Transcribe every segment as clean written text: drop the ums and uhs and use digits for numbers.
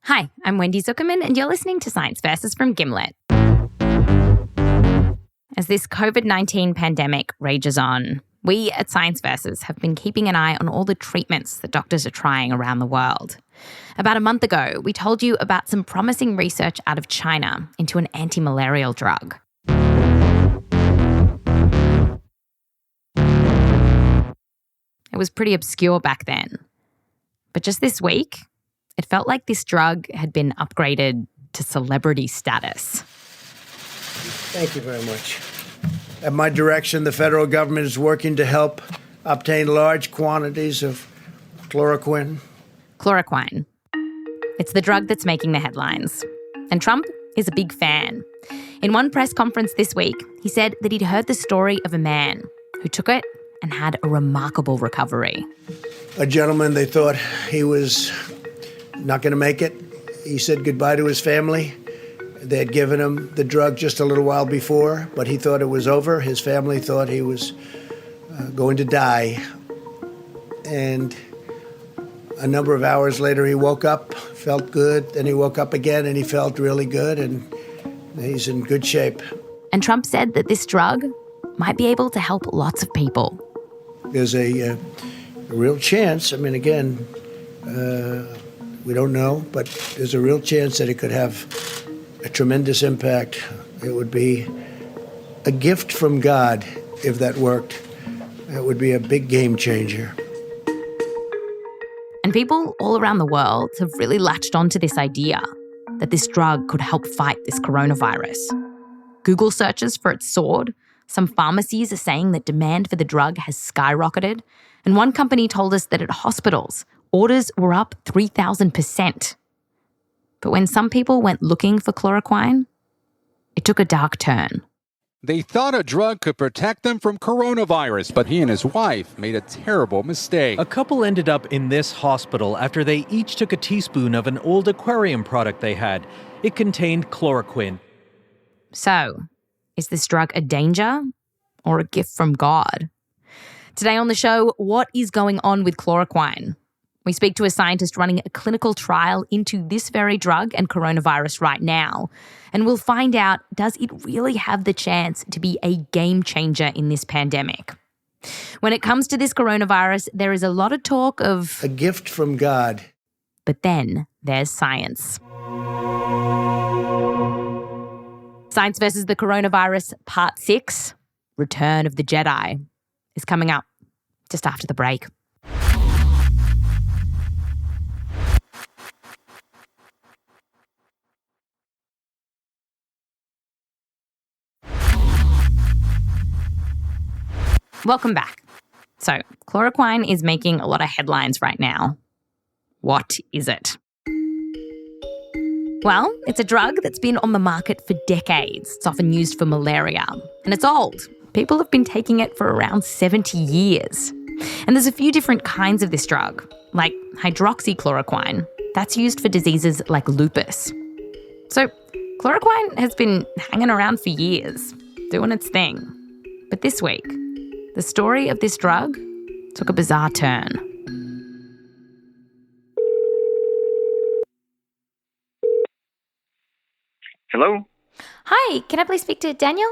Hi, I'm Wendy Zukerman, and you're listening to Science Versus from Gimlet. As this COVID-19 pandemic rages on, we at Science Versus have been keeping an eye on all the treatments that doctors are trying around the world. About a month ago, we told you about some promising research out of China into an anti-malarial drug. It was pretty obscure back then. But just this week, it felt like this drug had been upgraded to celebrity status. Thank you very much. At my direction, the federal government is working to help obtain large quantities of chloroquine. Chloroquine. It's the drug that's making the headlines. And Trump is a big fan. In one press conference this week, he said that he'd heard the story of a man who took it and had a remarkable recovery. A gentleman, they thought he was not going to make it. He said goodbye to his family. They had given him the drug just a little while before, but he thought it was over. His family thought he was going to die. And a number of hours later, he woke up, felt good. Then he woke up again, and he felt really good, and he's in good shape. And Trump said that this drug might be able to help lots of people. There's a real chance. I mean, again, we don't know, but there's a real chance that it could have a tremendous impact. It would be a gift from God if that worked. It would be a big game changer. And people all around the world have really latched onto this idea that this drug could help fight this coronavirus. Google searches for it soared. Some pharmacies are saying that demand for the drug has skyrocketed. And one company told us that at hospitals, orders were up 3,000%. But when some people went looking for chloroquine, it took a dark turn. They thought a drug could protect them from coronavirus, but he and his wife made a terrible mistake. A couple ended up in this hospital after they each took a teaspoon of an old aquarium product they had. It contained chloroquine. So, is this drug a danger or a gift from God? Today on the show, what is going on with chloroquine? We speak to a scientist running a clinical trial into this very drug and coronavirus right now. And we'll find out, does it really have the chance to be a game changer in this pandemic? When it comes to this coronavirus, there is a lot of talk of a gift from God. But then there's science. Science versus the Coronavirus Part 6, Return of the Jedi, is coming up just after the break. Welcome back. So, chloroquine is making a lot of headlines right now. What is it? Well, it's a drug that's been on the market for decades. It's often used for malaria. And it's old. People have been taking it for around 70 years. And there's a few different kinds of this drug, like hydroxychloroquine. That's used for diseases like lupus. So, chloroquine has been hanging around for years, doing its thing. But this week, the story of this drug took a bizarre turn. Hello? Hi, can I please speak to Daniel?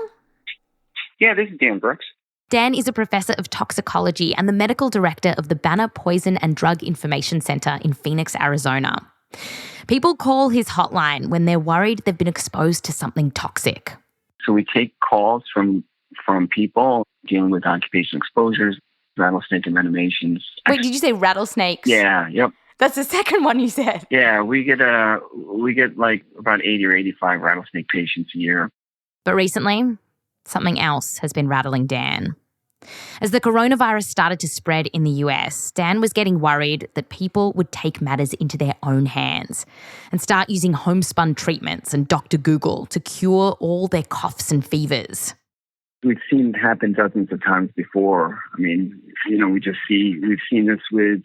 Yeah, this is Dan Brooks. Dan is a professor of toxicology and the medical director of the Banner Poison and Drug Information Center in Phoenix, Arizona. People call his hotline when they're worried they've been exposed to something toxic. So we take calls from people dealing with occupational exposures, rattlesnake envenomations. Wait, did you say rattlesnakes? Yeah, yep. That's the second one you said. Yeah, we get like about 80 or 85 rattlesnake patients a year. But recently, something else has been rattling Dan. As the coronavirus started to spread in the US, Dan was getting worried that people would take matters into their own hands and start using homespun treatments and Dr. Google to cure all their coughs and fevers. We've seen it happen dozens of times before. I mean, we've seen this with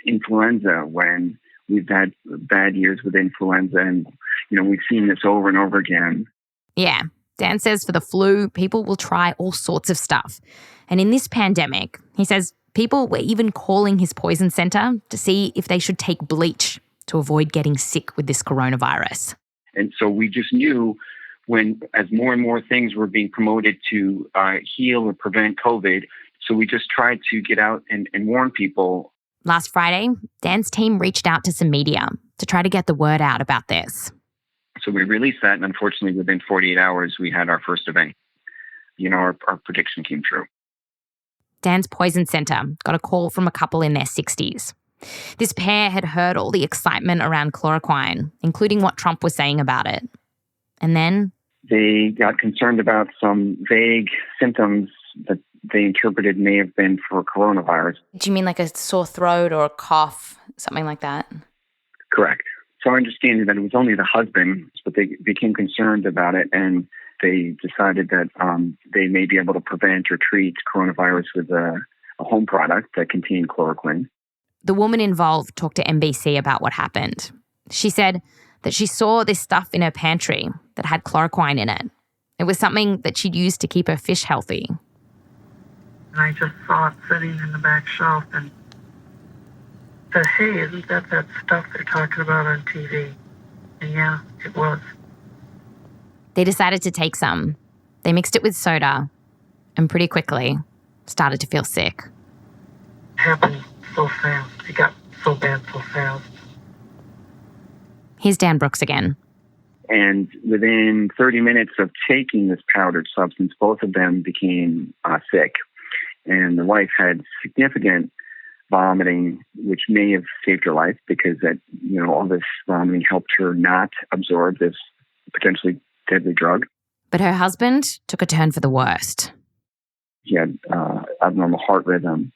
influenza when we've had bad years with influenza, and, we've seen this over and over again. Yeah. Dan says for the flu, people will try all sorts of stuff. And in this pandemic, he says people were even calling his poison center to see if they should take bleach to avoid getting sick with this coronavirus. And so we just knew as more and more things were being promoted to heal or prevent COVID, so we just tried to get out and warn people. Last Friday, Dan's team reached out to some media to try to get the word out about this. So we released that, and unfortunately, within 48 hours, we had our first event. Our prediction came true. Dan's Poison Centre got a call from a couple in their 60s. This pair had heard all the excitement around chloroquine, including what Trump was saying about it. And then they got concerned about some vague symptoms that they interpreted may have been for coronavirus. Do you mean like a sore throat or a cough, something like that? Correct. So our understanding that it was only the husband, but they became concerned about it, and they decided that they may be able to prevent or treat coronavirus with a home product that contained chloroquine. The woman involved talked to NBC about what happened. She said that she saw this stuff in her pantry that had chloroquine in it. It was something that she'd used to keep her fish healthy. And I just saw it sitting in the back shelf and said, hey, isn't that stuff they're talking about on TV? And yeah, it was. They decided to take some. They mixed it with soda and pretty quickly started to feel sick. It happened so fast. It got so bad so fast. Here's Dan Brooks again. And within 30 minutes of taking this powdered substance, both of them became sick. And the wife had significant vomiting, which may have saved her life because all this vomiting helped her not absorb this potentially deadly drug. But her husband took a turn for the worst. He had abnormal heart rhythm,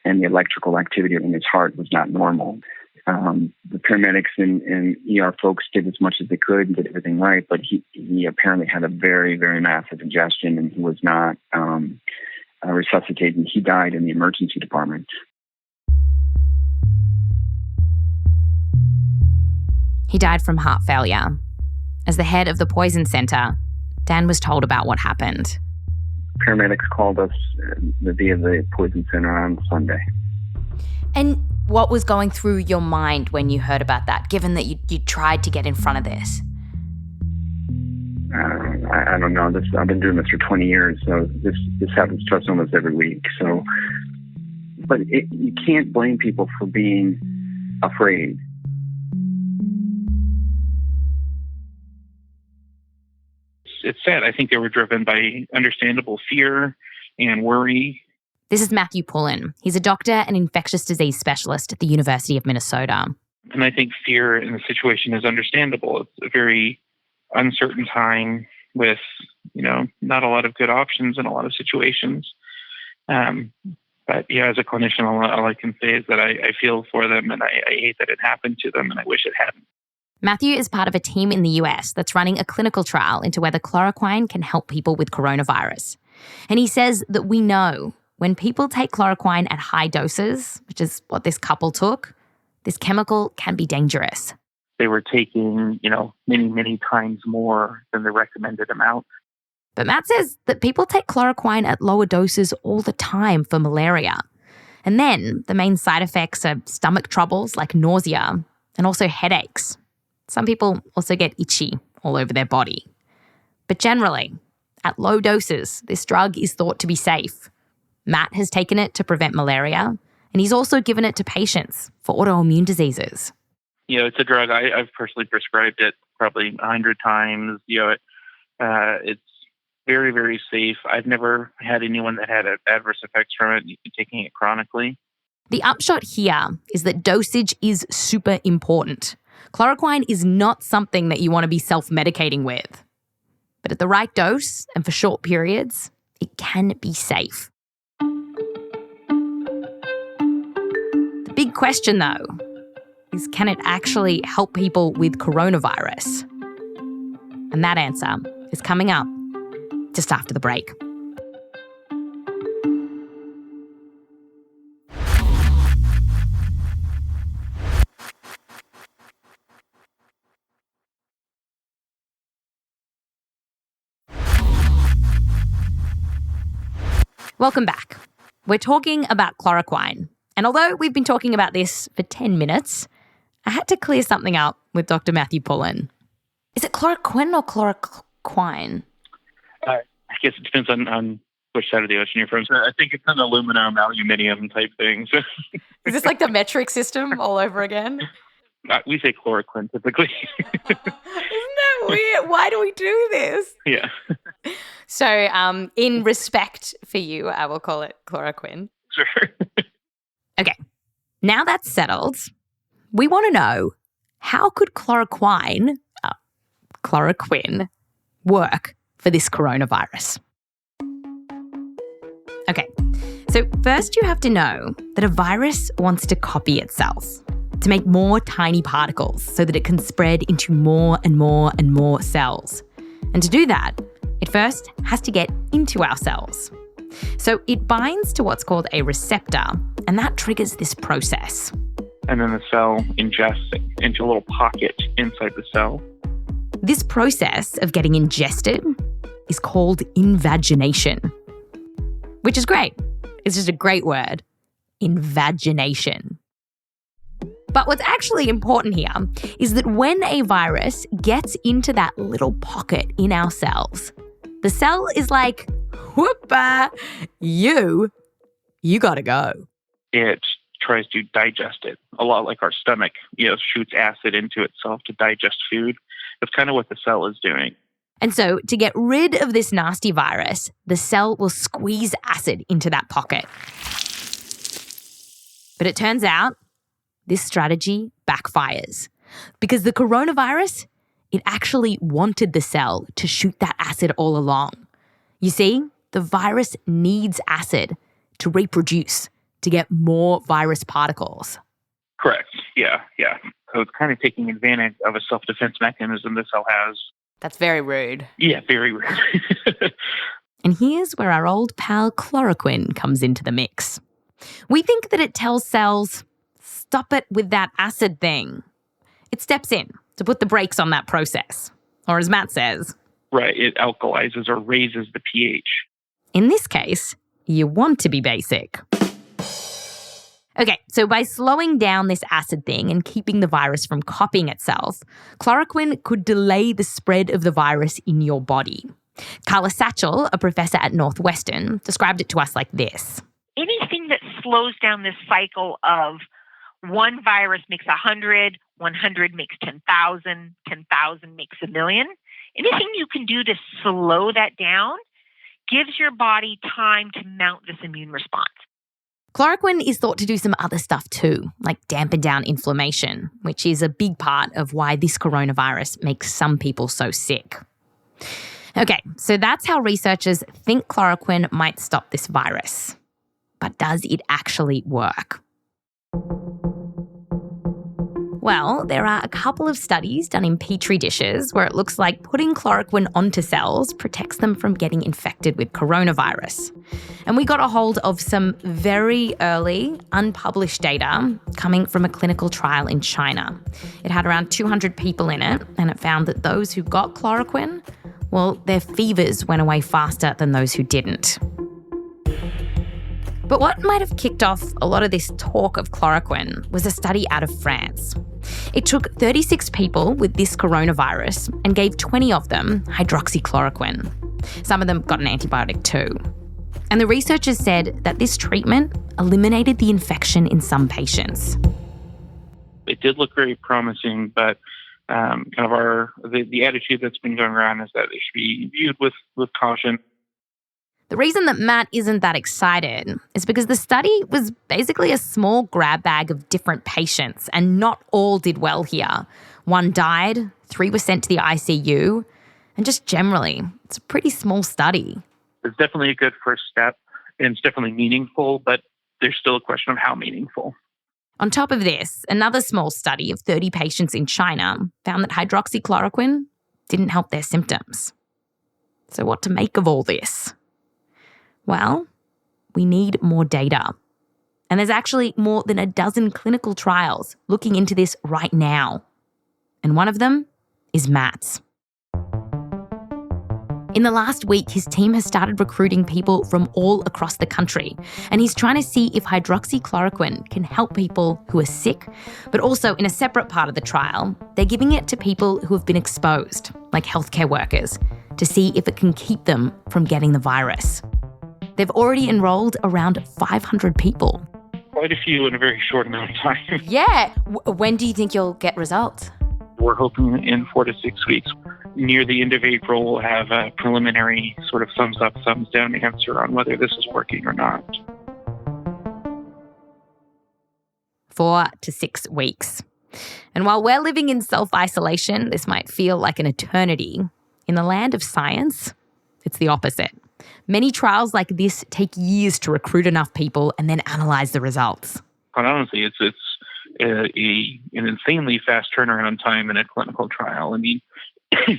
and the electrical activity in his heart was not normal. The paramedics and ER folks did as much as they could and did everything right, but he apparently had a very, very massive ingestion, and he was not resuscitated. He died in the emergency department. He died from heart failure. As the head of the Poison Centre, Dan was told about what happened. Paramedics called us via the Poison Centre on Sunday. And what was going through your mind when you heard about that, given that you tried to get in front of this? I don't know. I've been doing this for 20 years, so this happens to us almost every week. So, but you can't blame people for being afraid. It's sad. I think they were driven by understandable fear and worry. This is Matthew Pullen. He's a doctor and infectious disease specialist at the University of Minnesota. And I think fear in the situation is understandable. It's a very uncertain time with, not a lot of good options in a lot of situations. But yeah, as a clinician, all I can say is that I feel for them, and I hate that it happened to them, and I wish it hadn't. Matthew is part of a team in the US that's running a clinical trial into whether chloroquine can help people with coronavirus. And he says that we know when people take chloroquine at high doses, which is what this couple took, this chemical can be dangerous. They were taking, many, many times more than the recommended amount. But Matt says that people take chloroquine at lower doses all the time for malaria. And then the main side effects are stomach troubles like nausea and also headaches. Some people also get itchy all over their body. But generally, at low doses, this drug is thought to be safe. Matt has taken it to prevent malaria, and he's also given it to patients for autoimmune diseases. It's a drug. I've personally prescribed it probably 100 times. It's very, very safe. I've never had anyone that had adverse effects from it taking it chronically. The upshot here is that dosage is super important. Chloroquine is not something that you want to be self-medicating with. But at the right dose and for short periods, it can be safe. The big question, though, is can it actually help people with coronavirus? And that answer is coming up just after the break. Welcome back. We're talking about chloroquine. And although we've been talking about this for 10 minutes, I had to clear something up with Dr. Matthew Pullen. Is it chloroquine or chloroquine? I guess it depends on which side of the ocean you're from. So I think it's an aluminium type thing. So. Is this like the metric system all over again? We say chloroquine typically. Isn't that weird? Why do we do this? Yeah. So in respect for you, I will call it chloroquine. Sure. Okay. Now that's settled, we want to know, how could chloroquine work for this coronavirus? Okay, so first you have to know that a virus wants to copy itself to make more tiny particles so that it can spread into more and more and more cells. And to do that, it first has to get into our cells. So it binds to what's called a receptor, and that triggers this process. And then the cell ingests it into a little pocket inside the cell. This process of getting ingested is called invagination, which is great. It's just a great word, invagination. But what's actually important here is that when a virus gets into that little pocket in our cells, the cell is like, whoop-a, you gotta go. It tries to digest it, a lot like our stomach, shoots acid into itself to digest food. That's kind of what the cell is doing. And so to get rid of this nasty virus, the cell will squeeze acid into that pocket. But it turns out this strategy backfires because the coronavirus, it actually wanted the cell to shoot that acid all along. You see, the virus needs acid to reproduce, to get more virus particles. Correct. Yeah. So it's kind of taking advantage of a self-defense mechanism the cell has. That's very rude. Yeah, very rude. And here's where our old pal chloroquine comes into the mix. We think that it tells cells, stop it with that acid thing. It steps in to put the brakes on that process. Or as Matt says, right, it alkalizes or raises the pH. In this case, you want to be basic. Okay, so by slowing down this acid thing and keeping the virus from copying itself, chloroquine could delay the spread of the virus in your body. Karla Satchell, a professor at Northwestern, described it to us like this. Anything that slows down this cycle of one virus makes 100, 100 makes 10,000, 10,000 makes 1,000,000, anything you can do to slow that down gives your body time to mount this immune response. Chloroquine is thought to do some other stuff too, like dampen down inflammation, which is a big part of why this coronavirus makes some people so sick. Okay, so that's how researchers think chloroquine might stop this virus. But does it actually work? Well, there are a couple of studies done in petri dishes where it looks like putting chloroquine onto cells protects them from getting infected with coronavirus. And we got a hold of some very early, unpublished data coming from a clinical trial in China. It had around 200 people in it, and it found that those who got chloroquine, well, their fevers went away faster than those who didn't. But what might have kicked off a lot of this talk of chloroquine was a study out of France. It took 36 people with this coronavirus and gave 20 of them hydroxychloroquine. Some of them got an antibiotic too. And the researchers said that this treatment eliminated the infection in some patients. It did look very promising, but the attitude that's been going around is that it should be viewed with caution. The reason that Matt isn't that excited is because the study was basically a small grab bag of different patients, and not all did well here. 1 died, 3 were sent to the ICU, and just generally, it's a pretty small study. It's definitely a good first step, and it's definitely meaningful, but there's still a question of how meaningful. On top of this, another small study of 30 patients in China found that hydroxychloroquine didn't help their symptoms. So what to make of all this? Well, we need more data. And there's actually more than a dozen clinical trials looking into this right now. And one of them is Matt's. In the last week, his team has started recruiting people from all across the country, and he's trying to see if hydroxychloroquine can help people who are sick, but also in a separate part of the trial, they're giving it to people who have been exposed, like healthcare workers, to see if it can keep them from getting the virus. They've already enrolled around 500 people. Quite a few in a very short amount of time. Yeah. When do you think you'll get results? We're hoping in 4 to 6 weeks. Near the end of April, we'll have a preliminary sort of thumbs up, thumbs down answer on whether this is working or not. 4 to 6 weeks. And while we're living in self-isolation, this might feel like an eternity. In the land of science, it's the opposite. Many trials like this take years to recruit enough people and then analyse the results. Quite honestly, it's an insanely fast turnaround time in a clinical trial. I mean,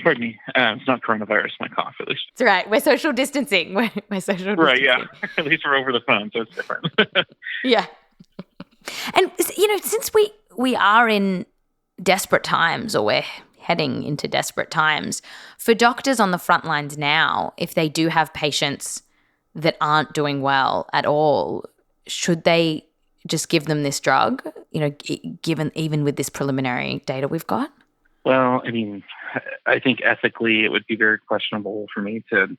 pardon me, it's not coronavirus, my cough at least. It's all right. We're social distancing. We're social distancing. Right, yeah. At least we're over the phone, so it's different. Yeah. And, since we are in desperate times, or we're heading into desperate times, for doctors on the front lines now, if they do have patients that aren't doing well at all, should they just give them this drug, given even with this preliminary data we've got? Well, I mean, I think ethically it would be very questionable for me to,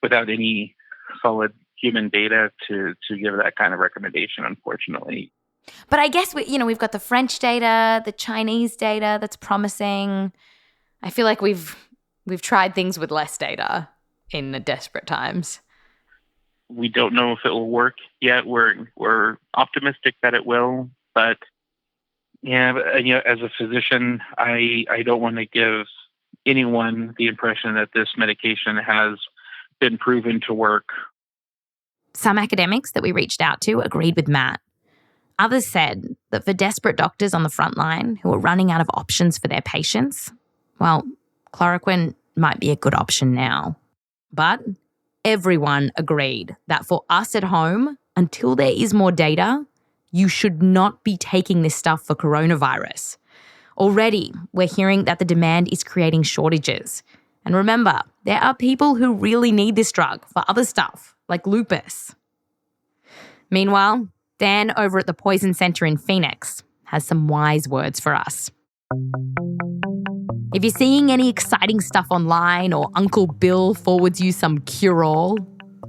without any solid human data, to give that kind of recommendation, unfortunately. But I guess we've got the French data, the Chinese data that's promising. I feel like we've tried things with less data in the desperate times. We don't know if it will work yet. We're optimistic that it will, but as a physician, I don't want to give anyone the impression that this medication has been proven to work. Some academics that we reached out to agreed with Matt. Others said that for desperate doctors on the front line who are running out of options for their patients, well, chloroquine might be a good option now. But everyone agreed that for us at home, until there is more data, you should not be taking this stuff for coronavirus. Already, we're hearing that the demand is creating shortages. And remember, there are people who really need this drug for other stuff, like lupus. Meanwhile, Dan over at the Poison Center in Phoenix has some wise words for us. If you're seeing any exciting stuff online or Uncle Bill forwards you some cure-all,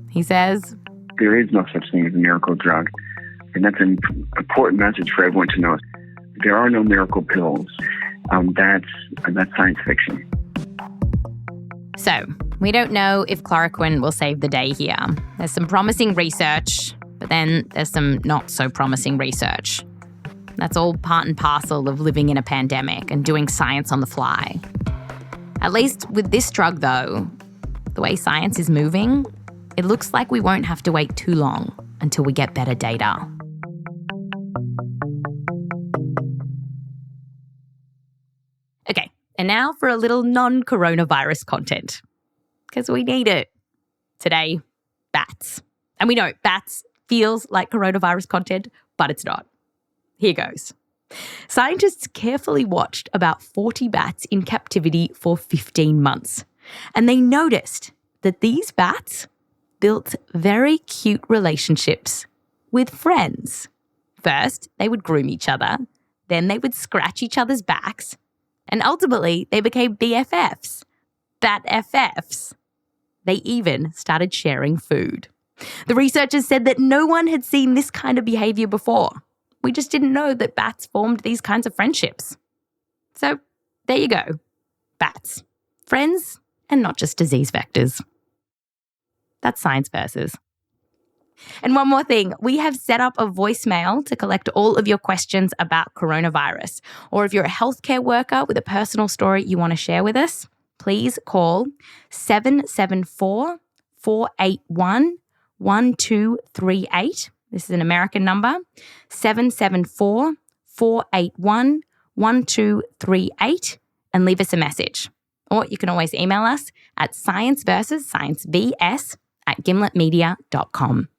he says, there is no such thing as a miracle drug. And that's an important message for everyone to know. There are no miracle pills. That's science fiction. So, we don't know if chloroquine will save the day here. There's some promising research, but then there's some not so promising research. That's all part and parcel of living in a pandemic and doing science on the fly. At least with this drug, though, the way science is moving, it looks like we won't have to wait too long until we get better data. Okay, and now for a little non-coronavirus content, because we need it. Today, bats. And we know bats feels like coronavirus content, but it's not. Here goes. Scientists carefully watched about 40 bats in captivity for 15 months, and they noticed that these bats built very cute relationships with friends. First, they would groom each other, then they would scratch each other's backs, and ultimately they became BFFs, Bat FFs. They even started sharing food. The researchers said that no one had seen this kind of behaviour before. We just didn't know that bats formed these kinds of friendships. So there you go. Bats. Friends and not just disease vectors. That's Science Versus. And one more thing, we have set up a voicemail to collect all of your questions about coronavirus. Or if you're a healthcare worker with a personal story you want to share with us, please call 774-481-1238. This is an American number, 774-481-1238, and leave us a message. Or you can always email us at scienceversus@gimletmedia.com.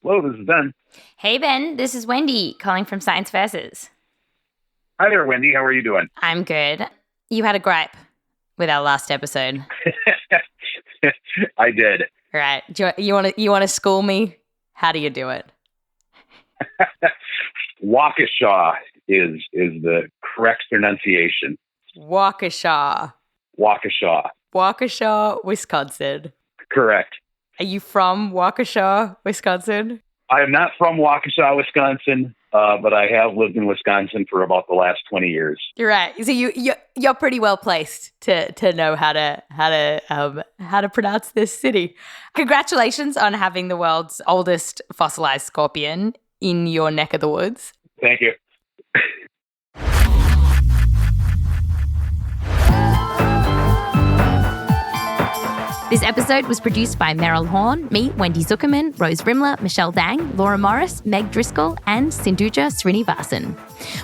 Hello, this is Ben. Hey, Ben. This is Wendy calling from Science Versus. Hi there, Wendy. How are you doing? I'm good. You had a gripe with our last episode. I did. Right. You want to school me? How do you do it? Waukesha is the correct pronunciation. Waukesha. Waukesha. Waukesha, Wisconsin. Correct. Are you from Waukesha, Wisconsin? I am not from Waukesha, Wisconsin, but I have lived in Wisconsin for about the last 20 years. You're right. So you're pretty well placed to know how to pronounce this city. Congratulations on having the world's oldest fossilized scorpion in your neck of the woods. Thank you. This episode was produced by Meryl Horn, me, Wendy Zukerman, Rose Rimler, Michelle Dang, Laura Morris, Meg Driscoll, and Sinduja Srinivasan.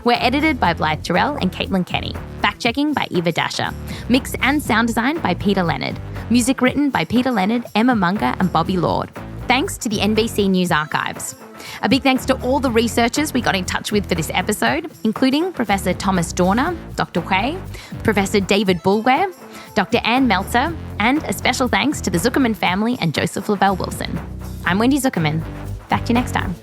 We're edited by Blythe, Terrell and Caitlin Kenney. Fact-checking by Eva Dasher. Mix and sound design by Peter Leonard. Music written by Peter Leonard, Emma Munger and Bobby Lord. Thanks to the NBC News Archives. A big thanks to all the researchers we got in touch with for this episode, including Professor Thomas Doerner, Dr. Quay, Professor David Boulware, Dr. Ann Melzer, and a special thanks to the Zukerman family and Joseph Lavelle Wilson. I'm Wendy Zukerman. Back to you next time.